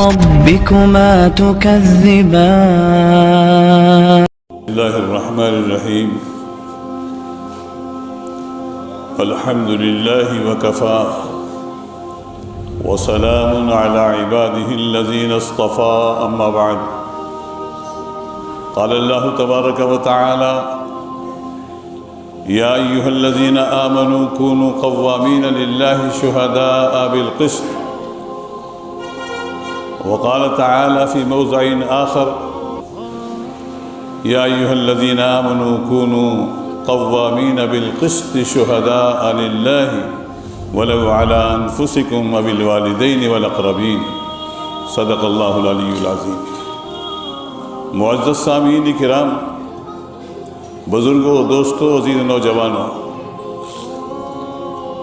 ربكما تكذبان بسم الله الرحمن الرحيم الحمد لله وكفى وسلام على عباده الذين اصطفى أما بعد قال الله تبارك وتعالى يا أيها الذين آمنوا كونوا قوامين لله شهداء بالقسط وقال تعالى في موضع آخر يا أيها الذين آمنوا كونوا قوامين بالقسط شهداء لله ولو على أنفسكم وبالوالدين والأقربين صدق الله العلي العظيم۔ معزز سامعین کرام، بزرگوں، دوستوں، عزیز نوجوانوں،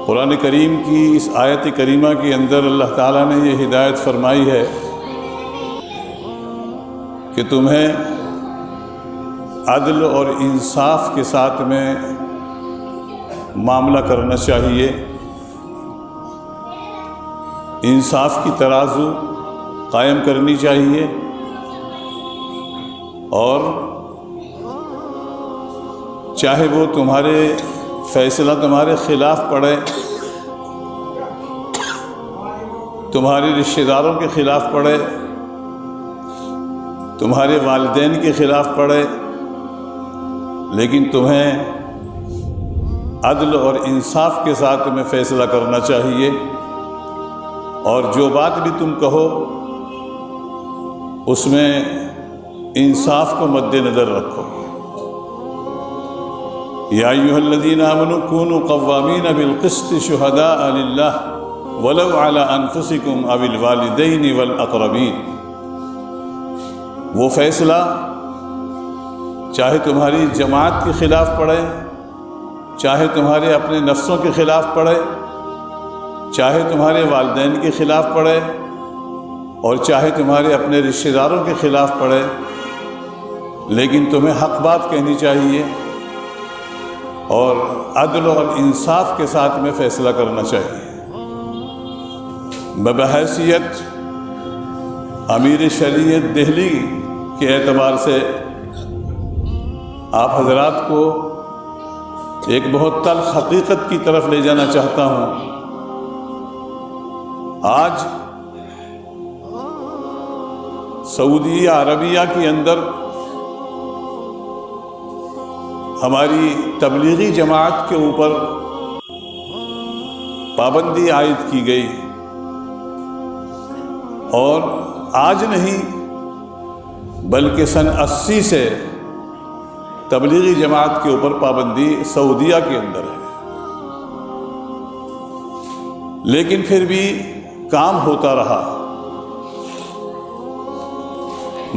قرآن کریم کی اس آیت کریمہ کے اندر اللہ تعالیٰ نے یہ ہدایت فرمائی ہے کہ تمہیں عدل اور انصاف کے ساتھ میں معاملہ کرنا چاہیے، انصاف کی ترازو قائم کرنی چاہیے، اور چاہے وہ تمہارے فیصلہ تمہارے خلاف پڑے، تمہارے رشتہ داروں کے خلاف پڑے، تمہارے والدین کے خلاف پڑے، لیکن تمہیں عدل اور انصاف کے ساتھ میں فیصلہ کرنا چاہیے، اور جو بات بھی تم کہو اس میں انصاف کو مد نظر رکھو۔ یا ایھا الذین آمنوا کونوا قوامین بالقسط شہداء للہ ولو علی انفسکم او الوالدین والاقربین۔ وہ فیصلہ چاہے تمہاری جماعت کے خلاف پڑے، چاہے تمہارے اپنے نفسوں کے خلاف پڑے، چاہے تمہارے والدین کے خلاف پڑے، اور چاہے تمہارے اپنے رشتہ داروں کے خلاف پڑے، لیکن تمہیں حق بات کہنی چاہیے اور عدل اور انصاف کے ساتھ میں فیصلہ کرنا چاہیے۔ بحیثیت امیر شریعت دہلی کے اعتبار سے آپ حضرات کو ایک بہت تلخ حقیقت کی طرف لے جانا چاہتا ہوں۔ آج سعودی عربیہ کے اندر ہماری تبلیغی جماعت کے اوپر پابندی عائد کی گئی، اور آج نہیں بلکہ سن 80 سے تبلیغی جماعت کے اوپر پابندی سعودیہ کے اندر ہے، لیکن پھر بھی کام ہوتا رہا۔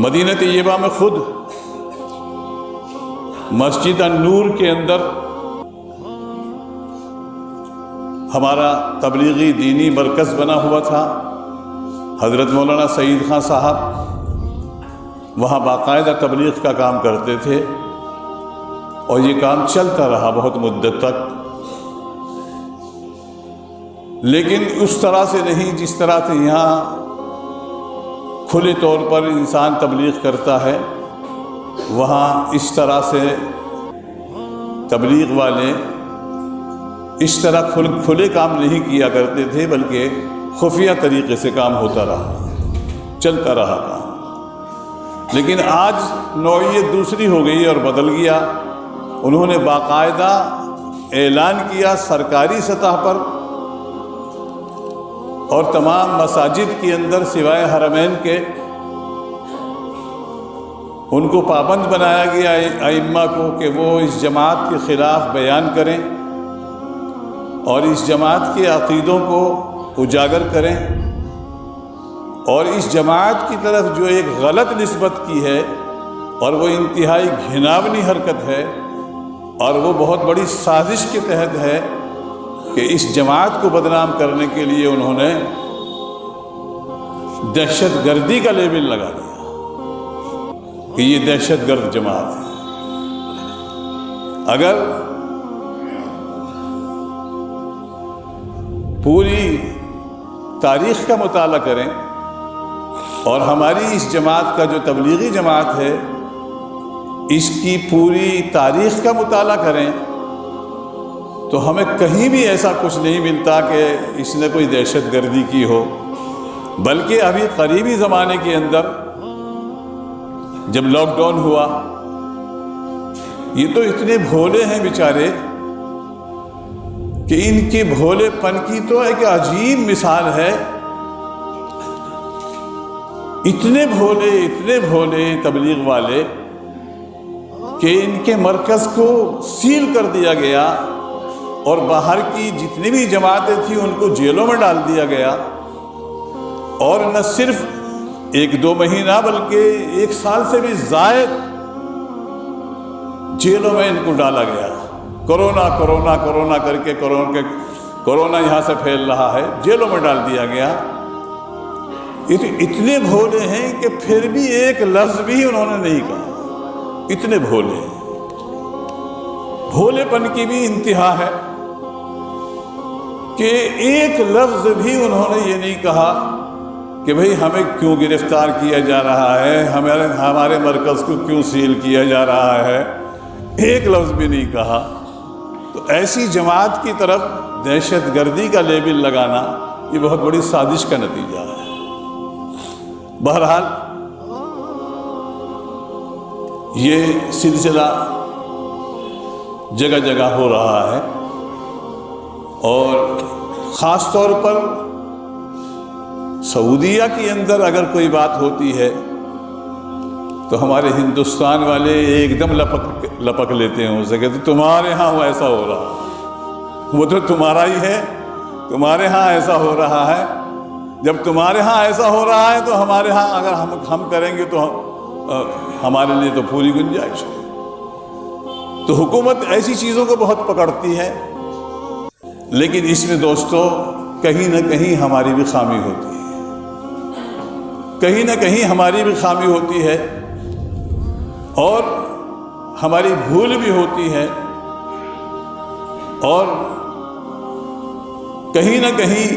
مدینہ طیبہ میں خود مسجد النور کے اندر ہمارا تبلیغی دینی مرکز بنا ہوا تھا۔ حضرت مولانا سعید خان صاحب وہاں باقاعدہ تبلیغ کا کام کرتے تھے، اور یہ کام چلتا رہا بہت مدت تک، لیکن اس طرح سے نہیں جس طرح سے یہاں کھلے طور پر انسان تبلیغ کرتا ہے۔ وہاں اس طرح سے تبلیغ والے اس طرح کھلے کام نہیں کیا کرتے تھے، بلکہ خفیہ طریقے سے کام ہوتا رہا، چلتا رہا کام۔ لیکن آج نوعیت دوسری ہو گئی اور بدل گیا۔ انہوں نے باقاعدہ اعلان کیا سرکاری سطح پر، اور تمام مساجد کے اندر سوائے حرمین کے ان کو پابند بنایا گیا ائمہ کو کہ وہ اس جماعت کے خلاف بیان کریں اور اس جماعت کے عقیدوں کو اجاگر کریں، اور اس جماعت کی طرف جو ایک غلط نسبت کی ہے، اور وہ انتہائی گھناونی حرکت ہے، اور وہ بہت بڑی سازش کے تحت ہے کہ اس جماعت کو بدنام کرنے کے لیے انہوں نے دہشت گردی کا لیبل لگا دیا کہ یہ دہشت گرد جماعت ہے۔ اگر پوری تاریخ کا مطالعہ کریں اور ہماری اس جماعت کا جو تبلیغی جماعت ہے، اس کی پوری تاریخ کا مطالعہ کریں تو ہمیں کہیں بھی ایسا کچھ نہیں ملتا کہ اس نے کوئی دہشت گردی کی ہو، بلکہ ابھی قریبی زمانے کے اندر جب لاک ڈاؤن ہوا، یہ تو اتنے بھولے ہیں بیچارے کہ ان کے بھولے پن کی تو ایک عجیب مثال ہے۔ اتنے بھولے تبلیغ والے کہ ان کے مرکز کو سیل کر دیا گیا اور باہر کی جتنی بھی جماعتیں تھیں ان کو جیلوں میں ڈال دیا گیا، اور نہ صرف 1-2 مہینہ بلکہ 1 سال سے بھی زائد جیلوں میں ان کو ڈالا گیا۔ کرونا کر کے کرونا یہاں سے پھیل رہا ہے، جیلوں میں ڈال دیا گیا۔ اتنے بھولے ہیں کہ پھر بھی ایک لفظ بھی انہوں نے نہیں کہا، اتنے بھولے ہیں۔ بھولے پن کی بھی انتہا ہے کہ ایک لفظ بھی انہوں نے یہ نہیں کہا کہ بھئی ہمیں کیوں گرفتار کیا جا رہا ہے، ہمارے مرکز کو کیوں سیل کیا جا رہا ہے، ایک لفظ بھی نہیں کہا۔ تو ایسی جماعت کی طرف دہشت گردی کا لیبل لگانا یہ بہت بڑی سازش کا نتیجہ ہے۔ بہرحال یہ سلسلہ جگہ جگہ ہو رہا ہے، اور خاص طور پر سعودیہ کے اندر اگر کوئی بات ہوتی ہے تو ہمارے ہندوستان والے ایک دم لپک لیتے ہیں اسے، کہتے تمہارے ہاں وہ ایسا ہو رہا ہے، وہ تو تمہارا ہی ہے، تمہارے ہاں ایسا ہو رہا ہے۔ جب تمہارے ہاں ایسا ہو رہا ہے تو ہمارے ہاں اگر ہم کریں گے تو ہمارے لیے تو پوری گنجائش ہے۔ تو حکومت ایسی چیزوں کو بہت پکڑتی ہے، لیکن اس میں دوستو کہیں نہ کہیں ہماری بھی خامی ہوتی ہے، کہیں نہ کہیں ہماری بھی خامی ہوتی ہے، اور ہماری بھول بھی ہوتی ہے، اور کہیں نہ کہیں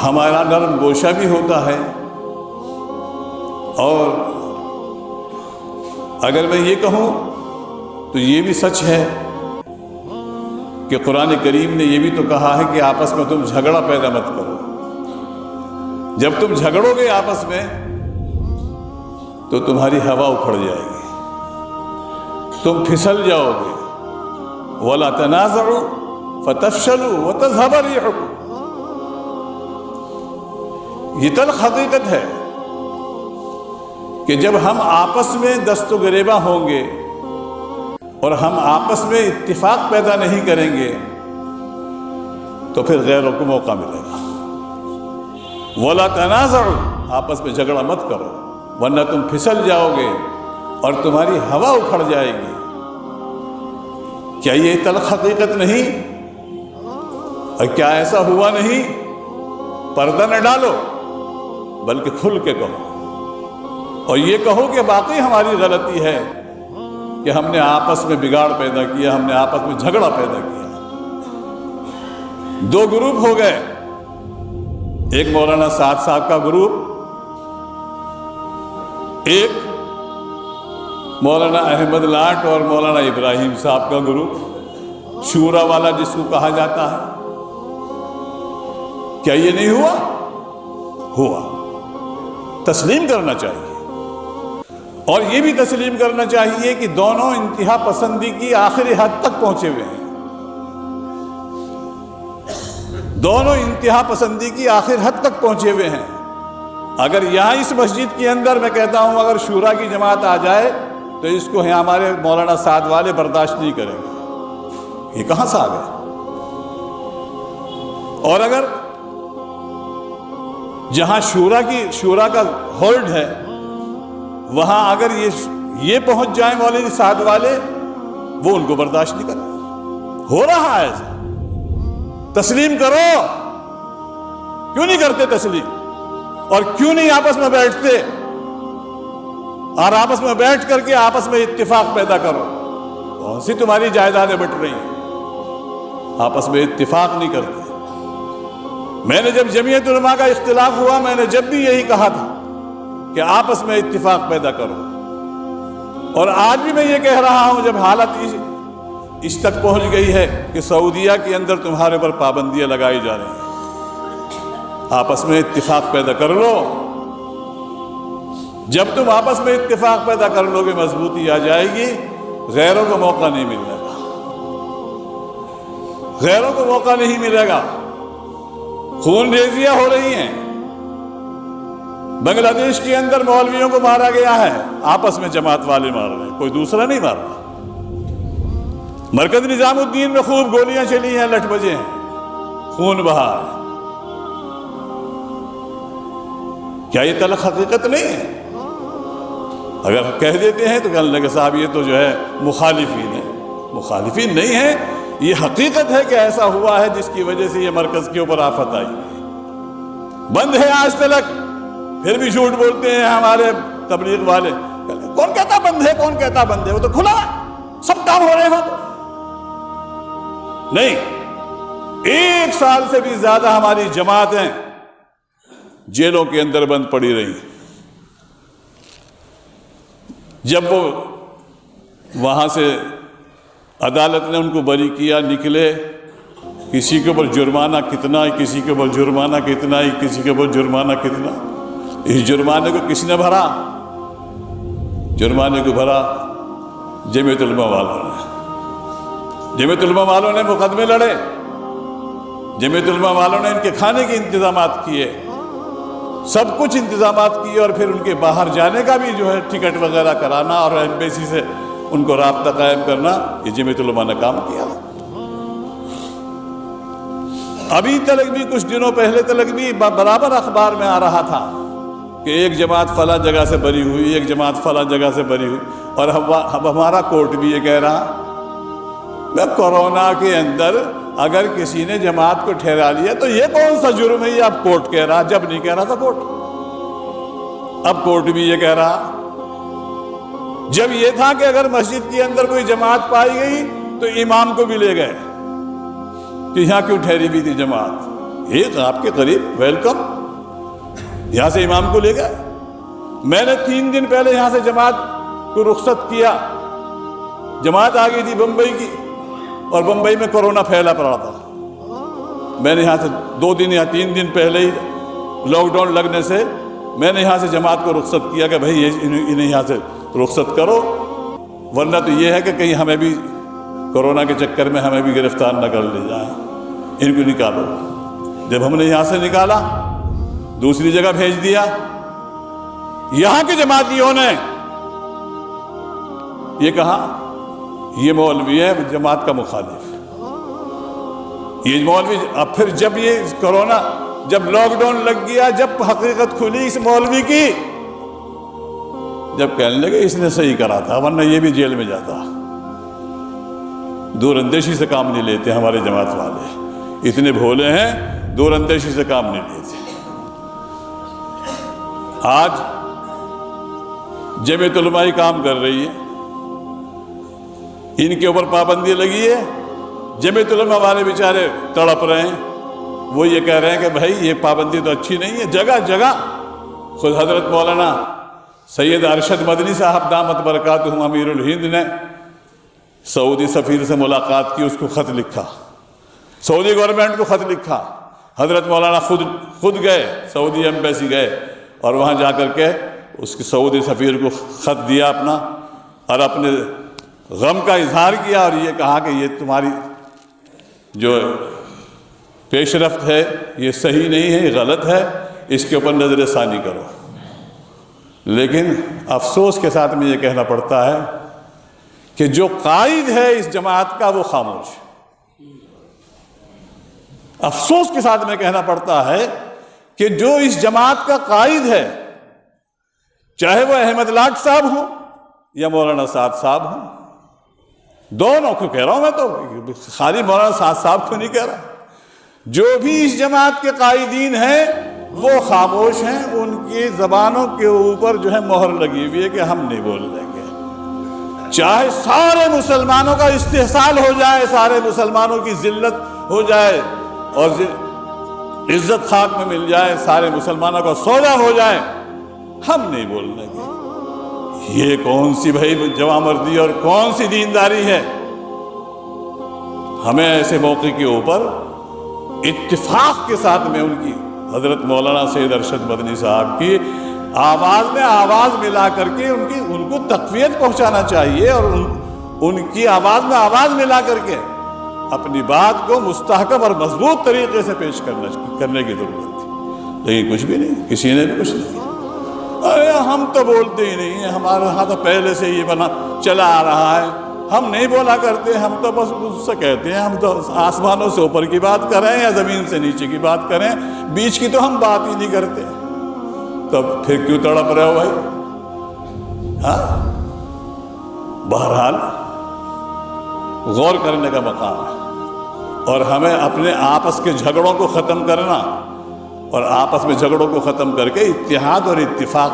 ہمارا نرم گوشہ بھی ہوتا ہے۔ اور اگر میں یہ کہوں تو یہ بھی سچ ہے کہ قرآن کریم نے یہ بھی تو کہا ہے کہ آپس میں تم جھگڑا پیدا مت کرو۔ جب تم جھگڑو گے آپس میں تو تمہاری ہوا اکھڑ جائے گی، تم پھسل جاؤ گے۔ وَلَا تَنَازَعُوا فَتَفْشَلُوا وَتَذْهَبَ رِيحُكُمْ، یہ تلخ حقیقت ہے کہ جب ہم آپس میں دست و گریباں ہوں گے اور ہم آپس میں اتفاق پیدا نہیں کریں گے تو پھر غیروں کو موقع ملے گا۔ وَلَا تَنَازَعُوا، آپس میں جھگڑا مت کرو ورنہ تم پھسل جاؤ گے اور تمہاری ہوا اکھڑ جائے گی۔ کیا یہ تلخ حقیقت نہیں؟ اور کیا ایسا ہوا نہیں؟ پردہ نہ ڈالو بلکہ کھل کے کہو، اور یہ کہو کہ واقعی ہماری غلطی ہے کہ ہم نے آپس میں بگاڑ پیدا کیا، ہم نے آپس میں جھگڑا پیدا کیا۔ 2 گروپ ہو گئے، ایک مولانا سعد صاحب کا گروپ، ایک مولانا احمد لاٹ اور مولانا ابراہیم صاحب کا گروپ، شورا والا جس کو کہا جاتا ہے۔ کیا یہ نہیں ہوا؟ ہوا۔ تسلیم کرنا چاہیے، اور یہ بھی تسلیم کرنا چاہیے کہ دونوں انتہا پسندی کی آخری حد تک پہنچے ہوئے ہیں، دونوں انتہا پسندی کی آخر حد تک پہنچے ہوئے ہیں۔ اگر یہاں اس مسجد کے اندر میں کہتا ہوں اگر شورا کی جماعت آ جائے تو اس کو ہمارے مولانا سعد والے برداشت نہیں کریں گے، یہ کہاں سے آ گئے؟ اور اگر جہاں شورا کا ہولڈ ہے وہاں اگر یہ پہنچ جائیں مولوی سعد والے، وہ ان کو برداشت نہیں کریں۔ ہو رہا ہے ایسا، تسلیم کرو، کیوں نہیں کرتے تسلیم؟ اور کیوں نہیں آپس میں بیٹھتے اور آپس میں بیٹھ کر کے آپس میں اتفاق پیدا کرو؟ کون سی تمہاری جائیدادیں بٹ رہی ہیں؟ آپس میں اتفاق نہیں کرتے، میں نے جب جمعیت علماء کا اختلاف ہوا، میں نے جب بھی یہی کہا تھا کہ آپس میں اتفاق پیدا کرو، اور آج بھی میں یہ کہہ رہا ہوں جب حالت اس تک پہنچ گئی ہے کہ سعودیہ کے اندر تمہارے پر پابندیاں لگائی جا رہی ہیں، آپس میں اتفاق پیدا کر لو۔ جب تم آپس میں اتفاق پیدا کر لو گے مضبوطی آ جائے گی، غیروں کو موقع نہیں ملے گا، غیروں کو موقع نہیں ملے گا۔ خون ریزیاں ہو رہی ہیں، بنگلہ دیش کے اندر مولویوں کو مارا گیا ہے، آپس میں جماعت والے مار رہے ہیں، کوئی دوسرا نہیں مار رہا۔ مرکز نظام الدین میں خوب گولیاں چلی ہیں، لٹ بجے ہیں، خون بہا ہے۔ کیا یہ تلخ حقیقت نہیں ہے؟ اگر کہہ دیتے ہیں تو کہنے لگے صاحب یہ تو جو ہے مخالفین ہیں۔ مخالفین نہیں ہیں، یہ حقیقت ہے کہ ایسا ہوا ہے جس کی وجہ سے یہ مرکز کے اوپر آفت آئی۔ بند ہے آج تلک، پھر بھی جھوٹ بولتے ہیں ہمارے تبلیغ والے۔ کون کہتا بند ہے؟ کون کہتا بند ہے؟ وہ تو کھلا ہے، سب کام ہو رہے ہیں۔ تو نہیں، 1 سال سے بھی زیادہ ہماری جماعتیں جیلوں کے اندر بند پڑی رہی۔ جب وہ وہاں سے عدالت نے ان کو بری کیا، نکلے، کسی کے اوپر جرمانہ کتنا، کسی کے اوپر جرمانہ کتنا، کسی کے اوپر جرمانہ کتنا۔ اس جرمانے کو کس نے بھرا؟ جرمانے کو بھرا جمعیت علماء والوں نے۔ جمعیت علماء والوں نے مقدمے لڑے، جمعیت علماء والوں نے ان کے کھانے کے انتظامات کیے، سب کچھ انتظامات کیے، اور پھر ان کے باہر جانے کا بھی جو ہے ٹکٹ وغیرہ کرانا اور ایمبیسی سے ان کو رابطہ قائم کرنا، یہ جمعیت علماء نے کام کیا۔ ابھی تلک بھی، کچھ دنوں پہلے تلک بھی برابر اخبار میں آ رہا تھا کہ ایک جماعت فلاں جگہ سے بری ہوئی، ایک جماعت فلاں جگہ سے بری ہوئی، اور اب ہمارا کورٹ بھی یہ کہہ رہا میں کورونا کے اندر اگر کسی نے جماعت کو ٹھہرا لیا تو یہ کون سا جرم ہے؟ یہ اب کورٹ کہہ رہا، جب نہیں کہہ رہا تھا کورٹ، اب کورٹ بھی یہ کہہ رہا۔ جب یہ تھا کہ اگر مسجد کے اندر کوئی جماعت پائی گئی تو امام کو بھی لے گئے کہ یہاں کیوں ٹھہری ہوئی تھی جماعت، ایک آپ کے قریب ویلکم، یہاں سے امام کو لے گئے۔ میں نے 3 دن پہلے یہاں سے جماعت کو رخصت کیا، جماعت آ گئی تھی بمبئی کی، اور بمبئی میں کورونا پھیلا پڑا تھا۔ میں نے یہاں سے 2 دن یا 3 دن پہلے ہی لاک ڈاؤن لگنے سے میں نے یہاں سے جماعت کو رخصت کیا کہ بھائی انہیں یہاں سے رخصت کرو، ورنہ تو یہ ہے کہ کہیں ہمیں بھی کورونا کے چکر میں ہمیں بھی گرفتار نہ کر لے جائیں، ان کو نکالو۔ جب ہم نے یہاں سے نکالا، دوسری جگہ بھیج دیا، یہاں کے جماعتیوں نے یہ کہا یہ مولوی ہے جماعت کا مخالف، یہ مولوی۔ اب پھر جب یہ کورونا، جب لاک ڈاؤن لگ گیا، جب حقیقت کھلی اس مولوی کی، جب کہنے لگے اس نے صحیح کرا تھا ورنہ یہ بھی جیل میں جاتا۔ دور اندیشی سے کام نہیں لیتے ہمارے جماعت والے، اتنے بھولے ہیں، دور اندیشی سے کام نہیں لیتے۔ آج جمعیت علماء کام کر رہی ہے، ان کے اوپر پابندی لگی ہے، جمعیت علماء والے بیچارے تڑپ رہے ہیں، وہ یہ کہہ رہے ہیں کہ بھائی یہ پابندی تو اچھی نہیں ہے۔ جگہ جگہ خود حضرت مولانا سید ارشد مدنی صاحب دامت برکاتہم امیر الہند نے سعودی سفیر سے ملاقات کی، اس کو خط لکھا، سعودی گورنمنٹ کو خط لکھا، حضرت مولانا خود گئے، سعودی ایمبیسی گئے، اور وہاں جا کر کے اس کے سعودی سفیر کو خط دیا اپنا، اور اپنے غم کا اظہار کیا، اور یہ کہا کہ یہ تمہاری جو پیش رفت ہے یہ صحیح نہیں ہے، یہ غلط ہے، اس کے اوپر نظر ثانی کرو۔ لیکن افسوس کے ساتھ میں یہ کہنا پڑتا ہے کہ جو قائد ہے اس جماعت کا وہ خاموش ہے۔ افسوس کے ساتھ میں کہنا پڑتا ہے کہ جو اس جماعت کا قائد ہے، چاہے وہ احمد لاٹ صاحب ہوں یا مولانا سعد صاحب ہوں، دونوں کو کہہ رہا ہوں میں، تو خالی مولانا سعد صاحب کو نہیں کہہ رہا، جو بھی اس جماعت کے قائدین ہیں وہ خاموش ہیں، ان کی زبانوں کے اوپر جو ہے مہر لگی ہوئی ہے کہ ہم نہیں بول لیں گے، چاہے سارے مسلمانوں کا استحصال ہو جائے، سارے مسلمانوں کی ذلت ہو جائے، اور عزت خاک میں مل جائے، سارے مسلمانوں کا سودا ہو جائے، ہم نہیں بولنے گے۔ یہ کون سی بھائی جوان مردی اور کون سی دینداری ہے؟ ہمیں ایسے موقع کے اوپر اتفاق کے ساتھ میں ان کی حضرت مولانا سید ارشد مدنی صاحب کی آواز میں آواز ملا کر کے ان کو تقویت پہنچانا چاہیے، اور ان کی آواز میں آواز ملا کر کے اپنی بات کو مستحکم اور مضبوط طریقے سے پیش کرنے کی ضرورت تھی، لیکن کچھ بھی نہیں، کسی نے بھی کچھ نہیں۔ ارے ہم تو بولتے ہی نہیں ہیں، ہمارے ہاں تو پہلے سے یہ بنا چلا آ رہا ہے، ہم نہیں بولا کرتے، ہم تو بس اس سے کہتے ہیں ہم تو آسمانوں سے اوپر کی بات کریں یا زمین سے نیچے کی بات کریں، بیچ کی تو ہم بات ہی نہیں کرتے۔ تب پھر کیوں تڑپ رہے ہو بھائی؟ ہاں، بہرحال غور کرنے کا مقام ہے، اور ہمیں اپنے آپس کے جھگڑوں کو ختم کرنا، اور آپس میں جھگڑوں کو ختم کر کے اتحاد اور اتفاق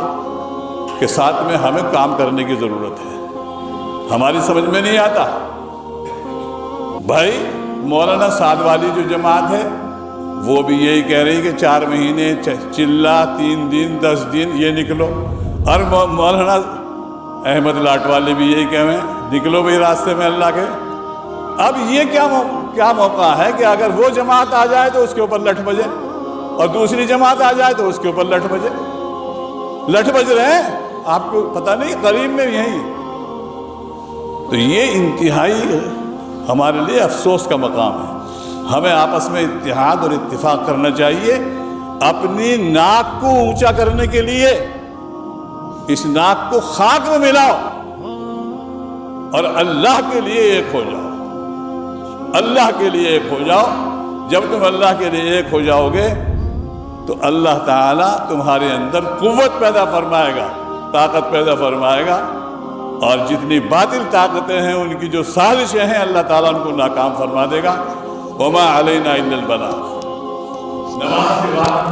کے ساتھ میں ہمیں کام کرنے کی ضرورت ہے۔ ہماری سمجھ میں نہیں آتا بھائی، مولانا سعد والی جو جماعت ہے وہ بھی یہی کہہ رہی کہ 4 مہینے چلہ 3 دن 10 دن یہ نکلو، اور مولانا احمد لاٹ والے بھی یہی کہہ رہے ہیں نکلو بھائی راستے میں اللہ کے۔ اب یہ کیا موقع ہے کہ اگر وہ جماعت آ جائے تو اس کے اوپر لٹھ بجے، اور دوسری جماعت آ جائے تو اس کے اوپر لٹھ بج رہے ہیں، آپ کو پتہ نہیں قریب میں یہیں۔ تو یہ انتہائی ہمارے لیے افسوس کا مقام ہے۔ ہمیں آپس میں اتحاد اور اتفاق کرنا چاہیے، اپنی ناک کو اونچا کرنے کے لیے اس ناک کو خاک میں ملاؤ اور اللہ کے لیے ایک ہو جاؤ، اللہ کے لیے ایک ہو جاؤ۔ جب تم اللہ کے لیے ایک ہو جاؤ گے تو اللہ تعالیٰ تمہارے اندر قوت پیدا فرمائے گا، طاقت پیدا فرمائے گا، اور جتنی باطل طاقتیں ہیں ان کی جو سازشیں ہیں اللہ تعالیٰ ان کو ناکام فرما دے گا۔ وما علینا الا البلاغ۔ نماز کے بعد